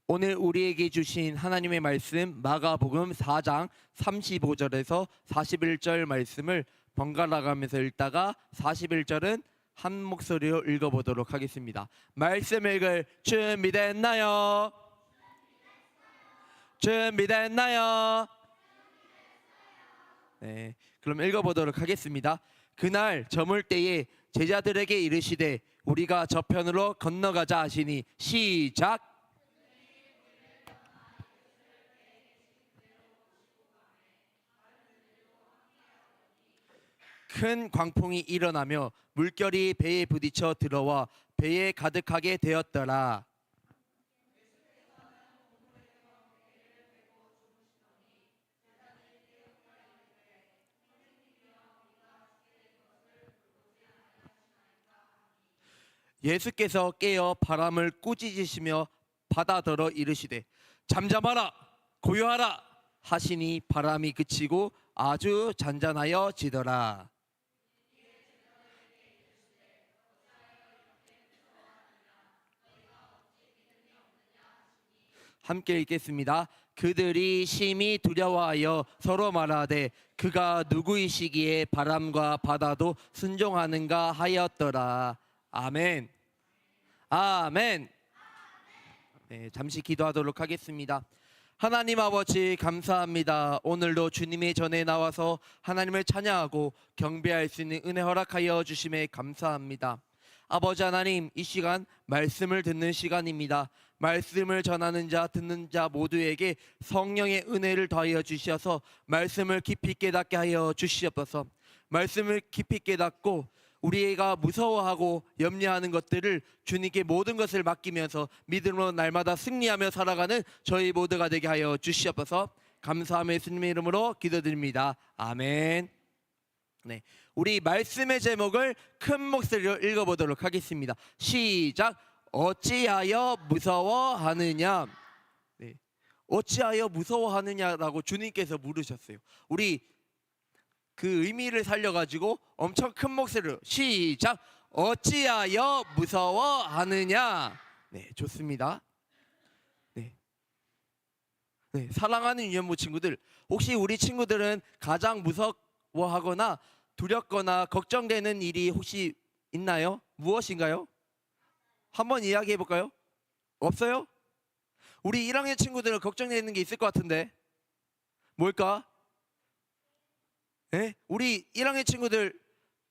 오늘 우리에게 주신 하나님의 말씀 마가복음 4장 35절에서 41절 말씀을 번갈아 가면서 읽다가 41절은 한 목소리로 읽어보도록 하겠습니다. 말씀 읽을 준비됐나요? 준비됐나요? 네, 그럼 읽어보도록 하겠습니다. 그날 저물 때에 제자들에게 이르시되 우리가 저편으로 건너가자 하시니 시작. 큰 광풍이 일어나며 물결이 배에 부딪혀 들어와 배에 가득하게 되었더라. 예수께서 깨어 바람을 꾸짖으시며 바다더러 이르시되 잠잠하라 고요하라 하시니 바람이 그치고 아주 잔잔하여 지더라. 함께 읽겠습니다. 그들이 심히 두려워하여 서로 말하되 그가 누구이시기에 바람과 바다도 순종하는가 하였더라. 아멘. 아멘. 네, 잠시 기도하도록 하겠습니다. 하나님 아버지 감사합니다. 오늘도 주님의 전에 나와서 하나님을 찬양하고 경배할 수 있는 은혜 허락하여 주심에 감사합니다. 아버지 하나님, 이 시간 말씀을 듣는 시간입니다. 말씀을 전하는 자 듣는 자 모두에게 성령의 은혜를 더하여 주셔서 말씀을 깊이 깨닫게 하여 주시옵소서. 말씀을 깊이 깨닫고 우리가 무서워하고 염려하는 것들을 주님께 모든 것을 맡기면서 믿음으로 날마다 승리하며 살아가는 저희 모두가 되게 하여 주시옵소서. 감사하며 예수님의 이름으로 기도드립니다. 아멘. 네, 우리 말씀의 제목을 큰 목소리로 읽어보도록 하겠습니다. 시작. 어찌하여 무서워하느냐. 네, 어찌하여 무서워하느냐라고 주님께서 물으셨어요. 우리 그 의미를 살려가지고 엄청 큰 목소리로 시작. 어찌하여 무서워하느냐. 네, 좋습니다. 네, 사랑하는 유연모 친구들, 혹시 우리 친구들은 가장 무서워하거나 두렵거나 걱정되는 일이 혹시 있나요? 무엇인가요? 한번 이야기해 볼까요? 없어요? 우리 1학년 친구들은 걱정되는 게 있을 것 같은데 뭘까? 네? 우리 1학년 친구들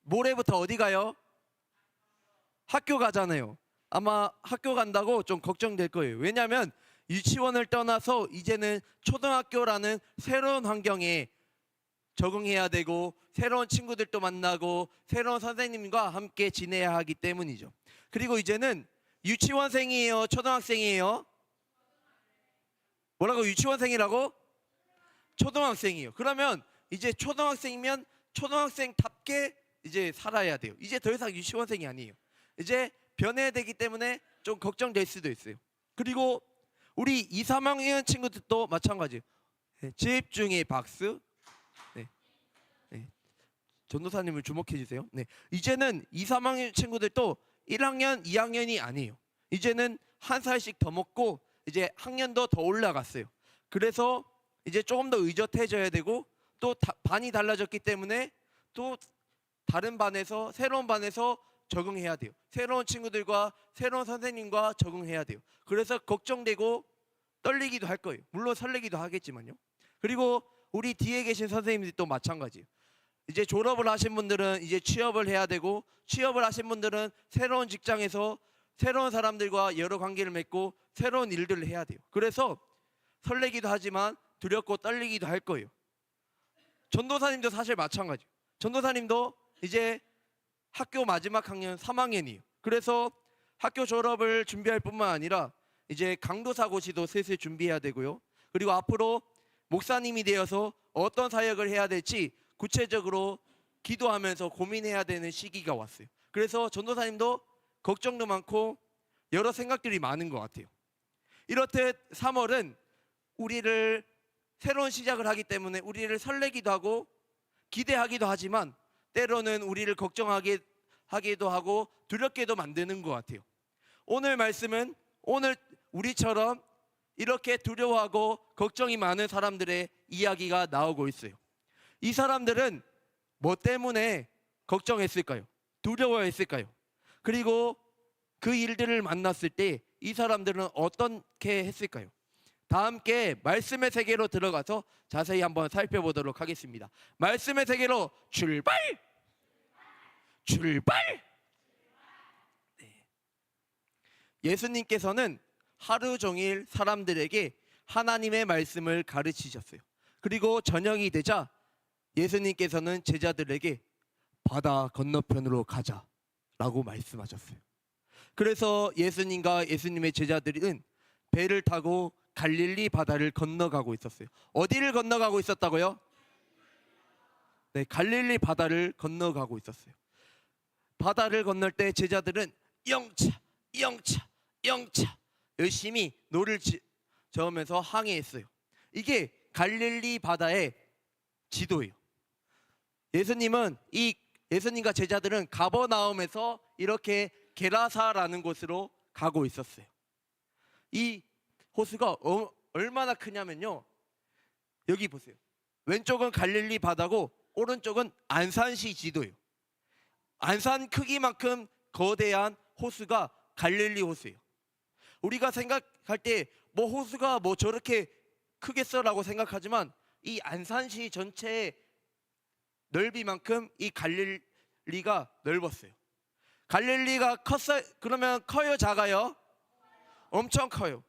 모레부터 어디 가요? 학교 가잖아요. 아마 학교 간다고 좀 걱정될 거예요. 왜냐하면 유치원을 떠나서 이제는 초등학교라는 새로운 환경에 적응해야 되고 새로운 친구들도 만나고 새로운 선생님과 함께 지내야 하기 때문이죠. 그리고 이제는 유치원생이에요? 초등학생이에요? 뭐라고? 유치원생이라고? 초등학생이에요. 그러면 이제 초등학생이면 초등학생답게 이제 살아야 돼요. 이제 더 이상 유치원생이 아니에요. 이제 변해야 되기 때문에 좀 걱정될 수도 있어요. 그리고 우리 2, 3학년 친구들도 마찬가지예요. 집중의 박수. 전도사님을 주목해 주세요. 네, 이제는 2, 3학년 친구들도 1학년, 2학년이 아니에요. 이제는 한 살씩 더 먹고 이제 학년도 더 올라갔어요. 그래서 이제 조금 더 의젓해져야 되고 또 반이 달라졌기 때문에 또 다른 반에서 새로운 반에서 적응해야 돼요. 새로운 친구들과 새로운 선생님과 적응해야 돼요. 그래서 걱정되고 떨리기도 할 거예요. 물론 설레기도 하겠지만요. 그리고 우리 뒤에 계신 선생님들도 마찬가지예요. 이제 졸업을 하신 분들은 이제 취업을 해야 되고 취업을 하신 분들은 새로운 직장에서 새로운 사람들과 여러 관계를 맺고 새로운 일들을 해야 돼요. 그래서 설레기도 하지만 두렵고 떨리기도 할 거예요. 전도사님도 사실 마찬가지예요. 전도사님도 이제 학교 마지막 학년 3학년이에요. 그래서 학교 졸업을 준비할 뿐만 아니라 이제 강도사고시도 슬슬 준비해야 되고요. 그리고 앞으로 목사님이 되어서 어떤 사역을 해야 될지 구체적으로 기도하면서 고민해야 되는 시기가 왔어요. 그래서 전도사님도 걱정도 많고 여러 생각들이 많은 것 같아요. 이렇듯 3월은 우리를 새로운 시작을 하기 때문에 우리를 설레기도 하고 기대하기도 하지만 때로는 우리를 걱정하기도 하고 두렵게도 만드는 것 같아요. 오늘 말씀은 오늘 우리처럼 이렇게 두려워하고 걱정이 많은 사람들의 이야기가 나오고 있어요. 이 사람들은 뭐 때문에 걱정했을까요? 두려워했을까요? 그리고 그 일들을 만났을 때 이 사람들은 어떻게 했을까요? 다 함께 말씀의 세계로 들어가서 자세히 한번 살펴보도록 하겠습니다. 말씀의 세계로 출발! 출발! 네. 예수님께서는 하루 종일 사람들에게 하나님의 말씀을 가르치셨어요. 그리고 저녁이 되자 예수님께서는 제자들에게 바다 건너편으로 가자라고 말씀하셨어요. 그래서 예수님과 예수님의 제자들은 배를 타고 갈릴리 바다를 건너가고 있었어요. 어디를 건너가고 있었다고요? 네, 갈릴리 바다를 건너가고 있었어요. 바다를 건널 때 제자들은 영차, 영차, 영차 열심히 노를 저으면서 항해했어요. 이게 갈릴리 바다의 지도예요. 예수님과 제자들은 가버나움에서 이렇게 게라사라는 곳으로 가고 있었어요. 이 호수가 얼마나 크냐면요. 여기 보세요. 왼쪽은 갈릴리 바다고 오른쪽은 안산시 지도예요. 안산 크기만큼 거대한 호수가 갈릴리 호수예요. 우리가 생각할 때 뭐 호수가 뭐 저렇게 크겠어라고 생각하지만 이 안산시 전체의 넓이만큼 이 갈릴리가 넓었어요. 갈릴리가 그러면 커요, 작아요? 엄청 커요.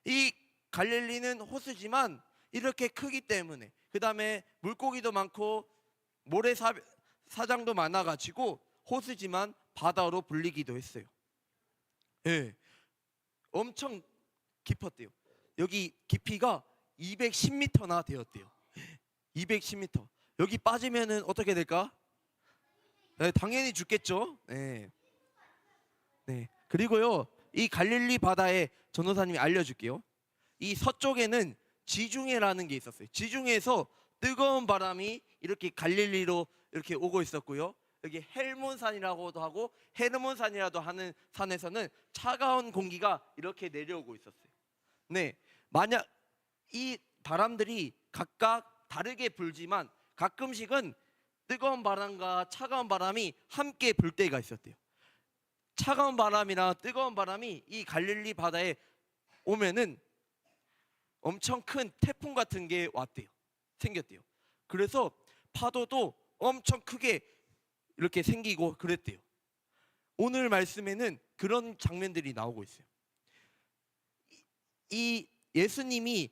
이 갈릴리는 호수지만 이렇게 크기 때문에, 그 다음에 물고기도 많고 모래사장도 많아가지고 호수지만 바다로 불리기도 했어요. 예, 엄청 깊었대요. 여기 깊이가 210m나 되었대요. 210m. 여기 빠지면은 어떻게 될까? 네, 당연히 죽겠죠. 네. 네. 그리고요, 이 갈릴리 바다에 전도사님이 알려줄게요. 이 서쪽에는 지중해라는 게 있었어요. 지중해에서 뜨거운 바람이 이렇게 갈릴리로 이렇게 오고 있었고요. 여기 헬몬산이라고도 하고 헤르몬산이라도 하는 산에서는 차가운 공기가 이렇게 내려오고 있었어요. 네, 만약 이 바람들이 각각 다르게 불지만 가끔씩은 뜨거운 바람과 차가운 바람이 함께 불 때가 있었대요. 차가운 바람이나 뜨거운 바람이 이 갈릴리 바다에 오면은 엄청 큰 태풍 같은 게 생겼대요. 그래서 파도도 엄청 크게 이렇게 생기고 그랬대요. 오늘 말씀에는 그런 장면들이 나오고 있어요. 이 예수님이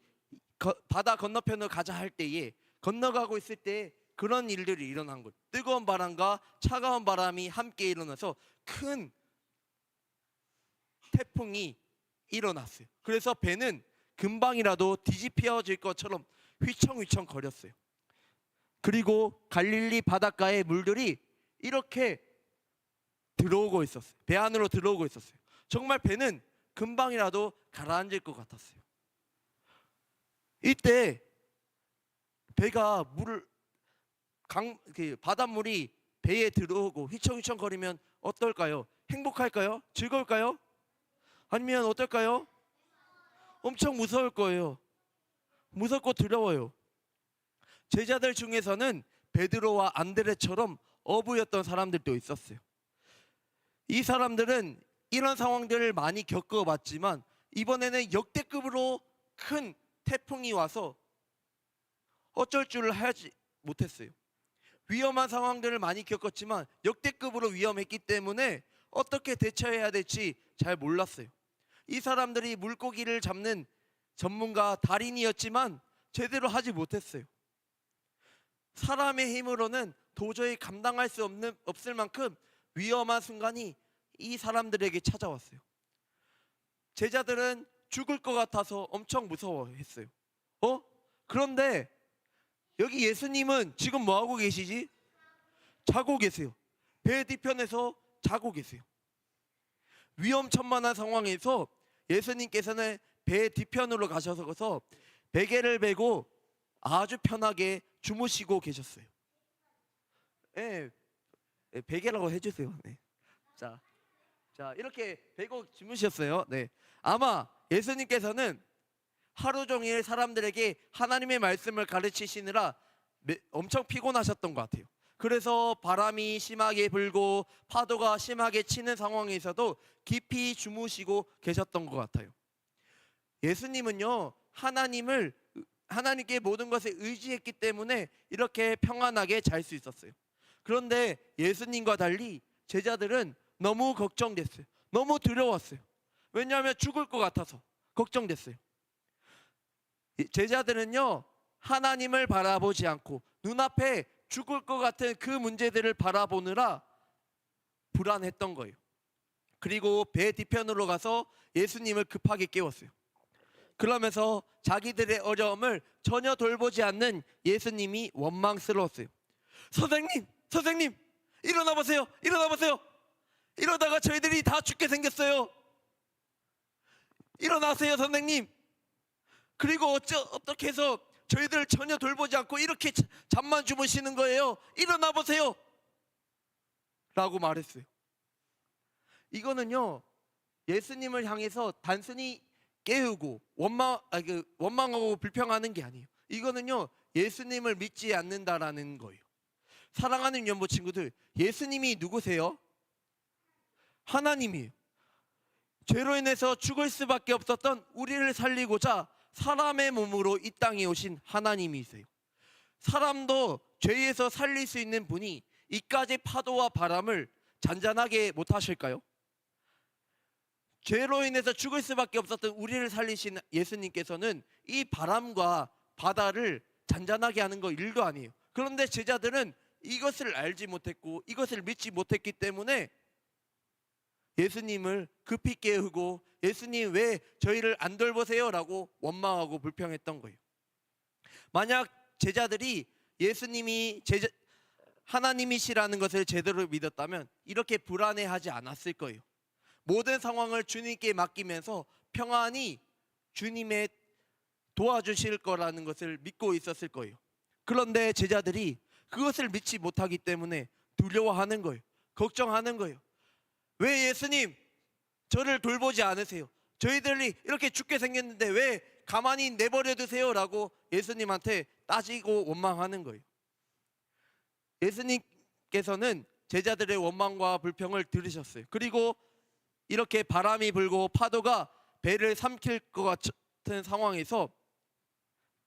바다 건너편으로 가자 할 때에 건너가고 있을 때 그런 일들이 일어난 거예요. 뜨거운 바람과 차가운 바람이 함께 일어나서 큰 태풍이 일어났어요. 그래서 배는 금방이라도 뒤집혀질 것처럼 휘청휘청 거렸어요. 그리고 갈릴리 바닷가의 물들이 이렇게 들어오고 있었어요. 배 안으로 들어오고 있었어요. 정말 배는 금방이라도 가라앉을 것 같았어요. 이때 배가 바닷물이 배에 들어오고 휘청휘청 거리면 어떨까요? 행복할까요? 즐거울까요? 아니면 어떨까요? 엄청 무서울 거예요. 무섭고 두려워요. 제자들 중에서는 베드로와 안드레처럼 어부였던 사람들도 있었어요. 이 사람들은 이런 상황들을 많이 겪어봤지만 이번에는 역대급으로 큰 태풍이 와서 어쩔 줄을 하지 못했어요. 위험한 상황들을 많이 겪었지만 역대급으로 위험했기 때문에 어떻게 대처해야 될지 잘 몰랐어요. 이 사람들이 물고기를 잡는 전문가 달인이었지만 제대로 하지 못했어요. 사람의 힘으로는 도저히 감당할 수 없을 만큼 위험한 순간이 이 사람들에게 찾아왔어요. 제자들은 죽을 것 같아서 엄청 무서워했어요. 그런데 여기 예수님은 지금 뭐 하고 계시지? 자고 계세요. 배 뒤편에서 자고 계세요. 위험천만한 상황에서 예수님께서는 배 뒤편으로 가셔서 베개를 베고 아주 편하게 주무시고 계셨어요. 네, 베개라고 해주세요. 네. 자 이렇게 베고 주무셨어요. 네. 아마 예수님께서는 하루 종일 사람들에게 하나님의 말씀을 가르치시느라 엄청 피곤하셨던 것 같아요. 그래서 바람이 심하게 불고 파도가 심하게 치는 상황에서도 깊이 주무시고 계셨던 것 같아요. 예수님은요, 하나님께 모든 것에 의지했기 때문에 이렇게 평안하게 잘 수 있었어요. 그런데 예수님과 달리 제자들은 너무 걱정됐어요. 너무 두려웠어요. 왜냐하면 죽을 것 같아서 걱정됐어요. 제자들은요, 하나님을 바라보지 않고 눈앞에 죽을 것 같은 그 문제들을 바라보느라 불안했던 거예요. 그리고 배 뒤편으로 가서 예수님을 급하게 깨웠어요. 그러면서 자기들의 어려움을 전혀 돌보지 않는 예수님이 원망스러웠어요. 선생님, 일어나 보세요. 이러다가 저희들이 다 죽게 생겼어요. 일어나세요, 선생님. 그리고 어떻게 해서 저희들을 전혀 돌보지 않고 이렇게 잠만 주무시는 거예요. 일어나 보세요. 라고 말했어요. 이거는요, 예수님을 향해서 단순히 깨우고 원망하고 불평하는 게 아니에요. 이거는요, 예수님을 믿지 않는다라는 거예요. 사랑하는 연보 친구들, 예수님이 누구세요? 하나님이에요. 죄로 인해서 죽을 수밖에 없었던 우리를 살리고자 사람의 몸으로 이 땅에 오신 하나님이세요. 사람도 죄에서 살릴 수 있는 분이 이까지 파도와 바람을 잔잔하게 못하실까요? 죄로 인해서 죽을 수밖에 없었던 우리를 살리신 예수님께서는 이 바람과 바다를 잔잔하게 하는 거 일도 아니에요. 그런데 제자들은 이것을 알지 못했고 이것을 믿지 못했기 때문에 예수님을 급히 깨우고 예수님 왜 저희를 안 돌보세요? 라고 원망하고 불평했던 거예요. 만약 제자들이 예수님이 하나님이시라는 것을 제대로 믿었다면 이렇게 불안해하지 않았을 거예요. 모든 상황을 주님께 맡기면서 평안히 주님의 도와주실 거라는 것을 믿고 있었을 거예요. 그런데 제자들이 그것을 믿지 못하기 때문에 두려워하는 거예요. 걱정하는 거예요. 왜 예수님 저를 돌보지 않으세요? 저희들이 이렇게 죽게 생겼는데 왜 가만히 내버려 두세요? 라고 예수님한테 따지고 원망하는 거예요. 예수님께서는 제자들의 원망과 불평을 들으셨어요. 그리고 이렇게 바람이 불고 파도가 배를 삼킬 것 같은 상황에서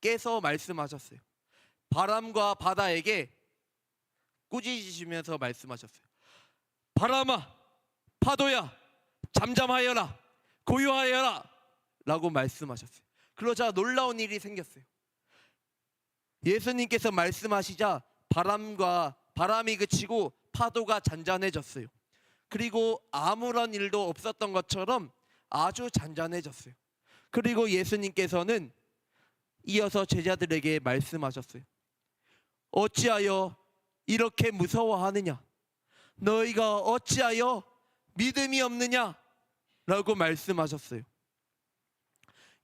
깨서 말씀하셨어요. 바람과 바다에게 꾸짖으시면서 말씀하셨어요. 바람아, 파도야, 잠잠하여라, 고요하여라 라고 말씀하셨어요. 그러자 놀라운 일이 생겼어요. 예수님께서 말씀하시자 바람이 그치고 파도가 잔잔해졌어요. 그리고 아무런 일도 없었던 것처럼 아주 잔잔해졌어요. 그리고 예수님께서는 이어서 제자들에게 말씀하셨어요. 어찌하여 이렇게 무서워하느냐? 너희가 어찌하여 믿음이 없느냐? 라고 말씀하셨어요.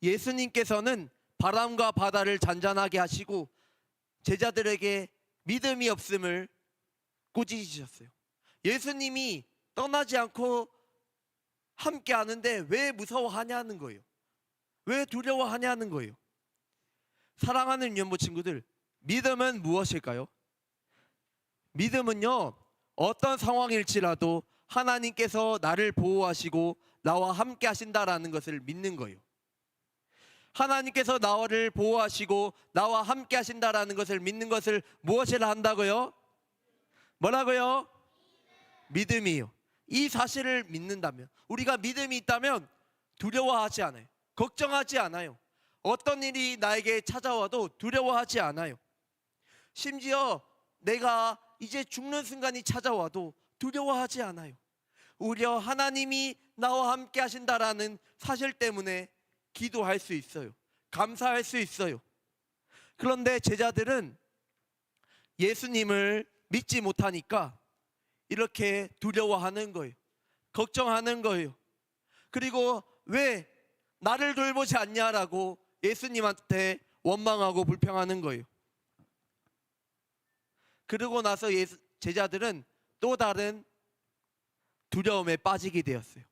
예수님께서는 바람과 바다를 잔잔하게 하시고 제자들에게 믿음이 없음을 꾸짖으셨어요. 예수님이 떠나지 않고 함께 하는데 왜 무서워하냐는 거예요. 왜 두려워하냐는 거예요. 사랑하는 연보 친구들, 믿음은 무엇일까요? 믿음은요, 어떤 상황일지라도 하나님께서 나를 보호하시고 나와 함께 하신다라는 것을 믿는 거예요. 하나님께서 나를 보호하시고 나와 함께 하신다라는 것을 믿는 것을 무엇이라 한다고요? 뭐라고요? 믿음이요. 이 사실을 믿는다면, 우리가 믿음이 있다면 두려워하지 않아요. 걱정하지 않아요. 어떤 일이 나에게 찾아와도 두려워하지 않아요. 심지어 내가 이제 죽는 순간이 찾아와도 두려워하지 않아요. 오히려 하나님이 나와 함께 하신다라는 사실 때문에 기도할 수 있어요. 감사할 수 있어요. 그런데 제자들은 예수님을 믿지 못하니까 이렇게 두려워하는 거예요. 걱정하는 거예요. 그리고 왜 나를 돌보지 않냐라고 예수님한테 원망하고 불평하는 거예요. 그러고 나서 제자들은 또 다른 두려움에 빠지게 되었어요.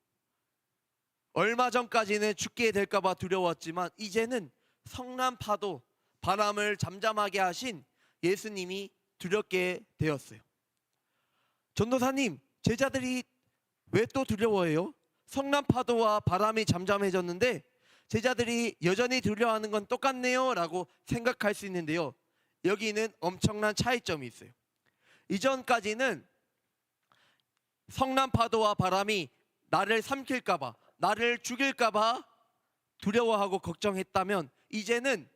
얼마 전까지는 죽게 될까 봐 두려웠지만 이제는 성난 파도, 바람을 잠잠하게 하신 예수님이 두렵게 되었어요. 전도사님, 제자들이 왜 또 두려워해요? 성난 파도와 바람이 잠잠해졌는데 제자들이 여전히 두려워하는 건 똑같네요 라고 생각할 수 있는데요, 여기는 엄청난 차이점이 있어요. 이전까지는 성난 파도와 바람이 나를 삼킬까봐, 나를 죽일까봐 두려워하고 걱정했다면, 이제는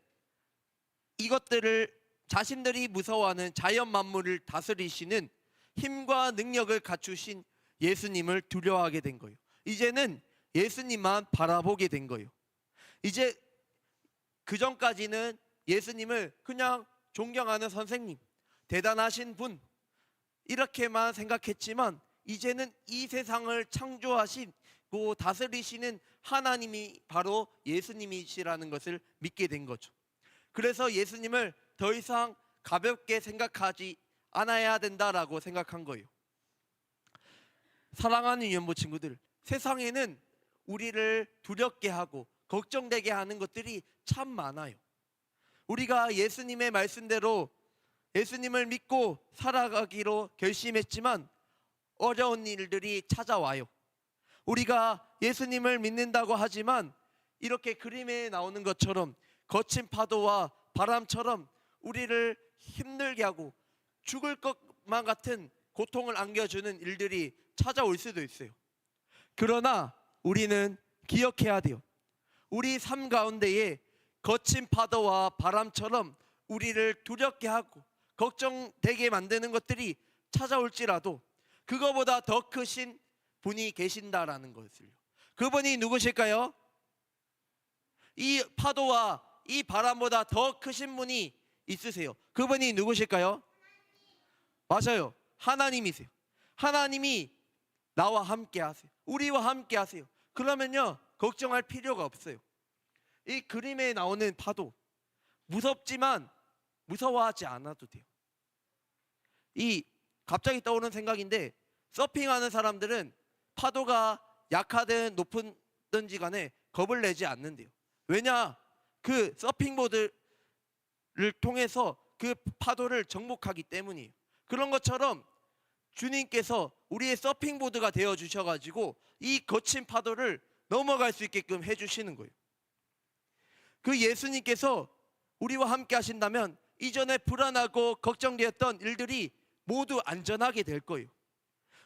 이것들을 자신들이 무서워하는 자연 만물을 다스리시는 힘과 능력을 갖추신 예수님을 두려워하게 된 거예요. 이제는 예수님만 바라보게 된 거예요. 이제 그전까지는 예수님을 그냥 존경하는 선생님, 대단하신 분, 이렇게만 생각했지만 이제는 이 세상을 창조하시고 다스리시는 하나님이 바로 예수님이시라는 것을 믿게 된 거죠. 그래서 예수님을 더 이상 가볍게 생각하지 않아야 된다라고 생각한 거예요. 사랑하는 유연보 친구들, 세상에는 우리를 두렵게 하고 걱정되게 하는 것들이 참 많아요. 우리가 예수님의 말씀대로 예수님을 믿고 살아가기로 결심했지만 어려운 일들이 찾아와요. 우리가 예수님을 믿는다고 하지만 이렇게 그림에 나오는 것처럼 거친 파도와 바람처럼 우리를 힘들게 하고 죽을 것만 같은 고통을 안겨주는 일들이 찾아올 수도 있어요. 그러나 우리는 기억해야 돼요. 우리 삶 가운데에 거친 파도와 바람처럼 우리를 두렵게 하고 걱정되게 만드는 것들이 찾아올지라도 그거보다 더 크신 분이 계신다라는 것을요. 그분이 누구실까요? 이 파도와 이 바람보다 더 크신 분이 있으세요. 그분이 누구실까요? 맞아요. 하나님이세요. 하나님이 나와 함께 하세요. 우리와 함께 하세요. 그러면요, 걱정할 필요가 없어요. 이 그림에 나오는 파도, 무섭지만 무서워하지 않아도 돼요. 이 갑자기 떠오르는 생각인데, 서핑하는 사람들은 파도가 약하든 높든지 간에 겁을 내지 않는데요. 왜냐? 그 서핑보드를 통해서 그 파도를 정복하기 때문이에요. 그런 것처럼 주님께서 우리의 서핑보드가 되어 주셔가지고 이 거친 파도를 넘어갈 수 있게끔 해주시는 거예요. 그 예수님께서 우리와 함께 하신다면 이전에 불안하고 걱정되었던 일들이 모두 안전하게 될 거예요.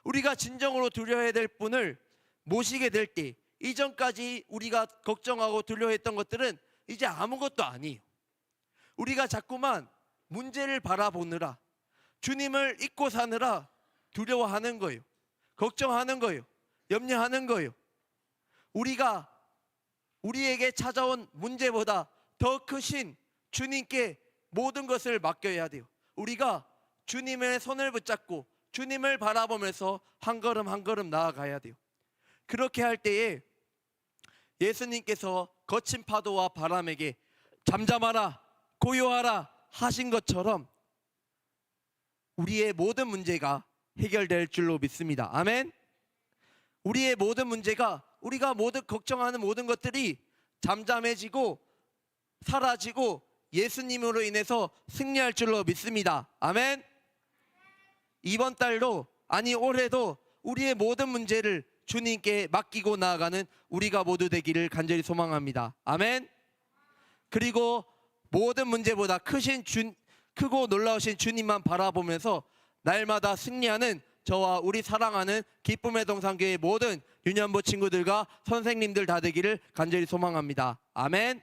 우리가 진정으로 두려워해야 될 분을 모시게 될 때 이전까지 우리가 걱정하고 두려워했던 것들은 이제 아무것도 아니에요. 우리가 자꾸만 문제를 바라보느라, 주님을 잊고 사느라 두려워하는 거예요. 걱정하는 거예요. 염려하는 거예요. 우리가 우리에게 찾아온 문제보다 더 크신 주님께 모든 것을 맡겨야 돼요. 우리가 주님의 손을 붙잡고 주님을 바라보면서 한 걸음 한 걸음 나아가야 돼요. 그렇게 할 때에 예수님께서 거친 파도와 바람에게 잠잠하라, 고요하라 하신 것처럼 우리의 모든 문제가 해결될 줄로 믿습니다. 아멘. 우리의 모든 문제가, 우리가 모든 걱정하는 모든 것들이 잠잠해지고 사라지고 예수님으로 인해서 승리할 줄로 믿습니다. 아멘. 이번 달도, 아니 올해도 우리의 모든 문제를 주님께 맡기고 나아가는 우리가 모두 되기를 간절히 소망합니다. 아멘. 그리고 모든 문제보다 크고 놀라우신 주님만 바라보면서 날마다 승리하는 저와 우리 사랑하는 기쁨의 동산교회 모든 유년보 친구들과 선생님들 다 되기를 간절히 소망합니다. 아멘.